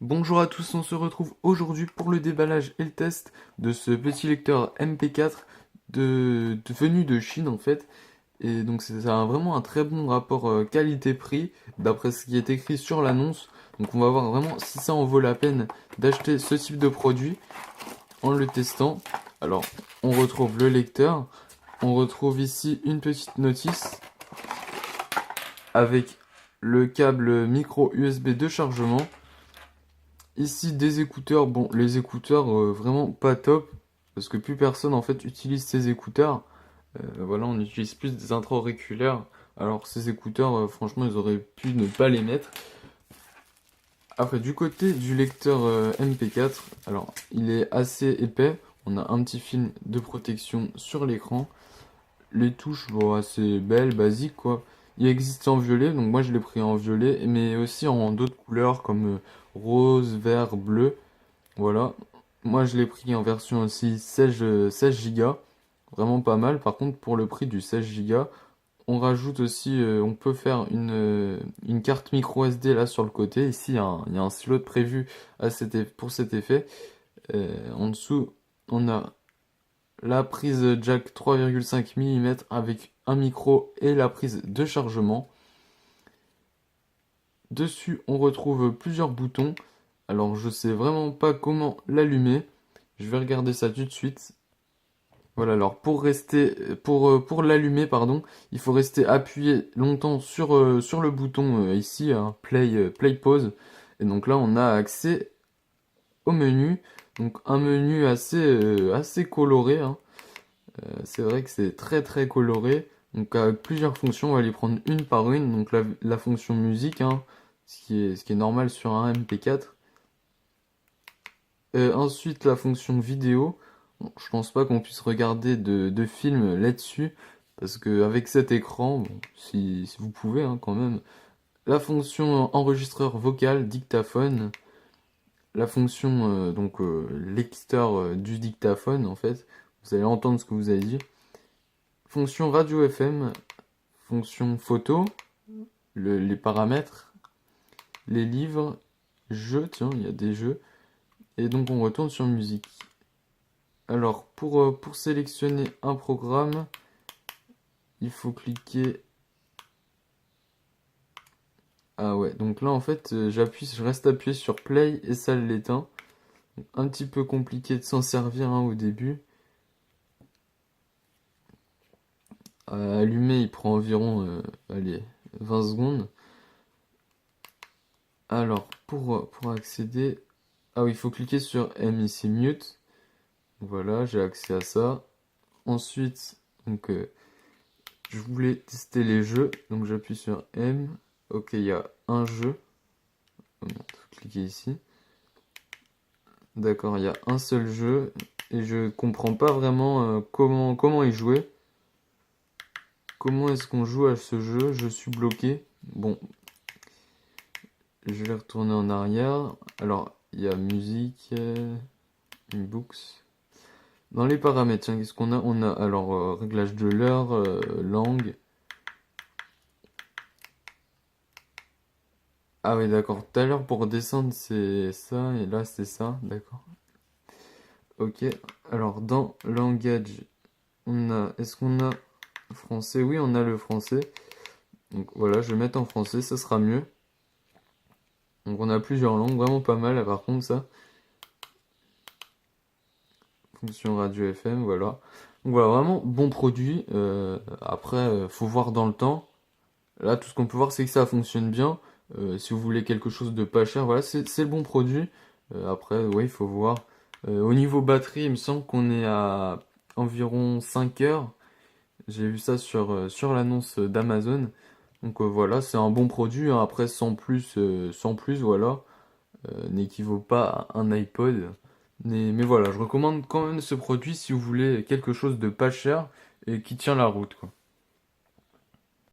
Bonjour à tous, on se retrouve aujourd'hui pour le déballage et le test de ce petit lecteur MP4 venu de Chine en fait. Et donc ça a vraiment un très bon rapport qualité-prix d'après ce qui est écrit sur l'annonce. Donc on va voir vraiment si ça en vaut la peine d'acheter ce type de produit en le testant. Alors on retrouve le lecteur, on retrouve ici une petite notice avec le câble micro USB de chargement. Ici des écouteurs, bon les écouteurs vraiment pas top parce que plus personne en fait utilise ces écouteurs. Voilà, on utilise plus des intra-auriculaires. Alors ces écouteurs, franchement ils auraient pu ne pas les mettre. Après du côté du lecteur MP4, alors il est assez épais. On a un petit film de protection sur l'écran. Les touches, bon, assez belles, basiques quoi. Il existe en violet, donc moi je l'ai pris en violet, mais aussi en d'autres couleurs comme rose, vert, bleu. Voilà. Moi, je l'ai pris en version aussi 16 Go. Vraiment pas mal. Par contre, pour le prix du 16 Go, on rajoute aussi, on peut faire une carte micro SD là sur le côté. Ici, il y a un slot prévu pour cet effet. En dessous, on a la prise jack 3,5 mm avec un micro et la prise de chargement. Dessus, on retrouve plusieurs boutons. Alors, je sais vraiment pas comment l'allumer. Je vais regarder ça tout de suite. Voilà, alors pour l'allumer, pardon, il faut rester appuyé longtemps sur le bouton ici, hein, play pause. Et donc là, on a accès au menu. Donc un menu assez coloré, hein. C'est vrai que c'est très très coloré. Donc avec plusieurs fonctions, on va les prendre une par une. Donc la fonction musique, hein, ce qui est normal sur un MP4. Ensuite, la fonction vidéo. Bon, je pense pas qu'on puisse regarder de films là-dessus, parce que avec cet écran, bon, si vous pouvez hein, quand même. La fonction enregistreur vocal, dictaphone. La fonction lecteur du dictaphone, en fait. Vous allez entendre ce que vous avez dit. Fonction radio FM. Fonction photo. Les paramètres. Les livres. Jeux, tiens, il y a des jeux. Et donc on retourne sur musique. Alors, pour sélectionner un programme, il faut cliquer. Ah ouais, donc là en fait, je reste appuyé sur play et ça l'éteint. Un petit peu compliqué de s'en servir hein, au début. Allumer, il prend environ allez, 20 secondes. Alors, pour accéder. Ah oui, il faut cliquer sur M ici, mute. Voilà, j'ai accès à ça. Ensuite, donc, je voulais tester les jeux, donc j'appuie sur M. Ok, il y a un jeu. Bon, faut cliquer ici. D'accord, il y a un seul jeu et je comprends pas vraiment comment y jouer. Comment est-ce qu'on joue à ce jeu? Je suis bloqué. Bon, je vais retourner en arrière. Alors, il y a musique, books. Dans les paramètres, tiens, qu'est-ce qu'on a? On a alors réglage de l'heure, langue. Ah oui, d'accord. Tout à l'heure pour descendre c'est ça et là c'est ça, d'accord. Ok. Alors dans langage, est-ce qu'on a français? Oui, on a le français. Donc voilà, je vais mettre en français, ça sera mieux. Donc on a plusieurs langues, vraiment pas mal par contre ça. Fonction radio FM, voilà. Donc voilà, vraiment bon produit. Après, faut voir dans le temps. Là, tout ce qu'on peut voir, c'est que ça fonctionne bien. Si vous voulez quelque chose de pas cher, voilà, c'est le bon produit. Après, oui, il faut voir. Au niveau batterie, il me semble qu'on est à environ 5 heures. J'ai vu ça sur l'annonce d'Amazon. Donc voilà, c'est un bon produit, hein. Après, sans plus, voilà, n'équivaut pas à un iPod. Mais voilà, je recommande quand même ce produit si vous voulez quelque chose de pas cher et qui tient la route, quoi.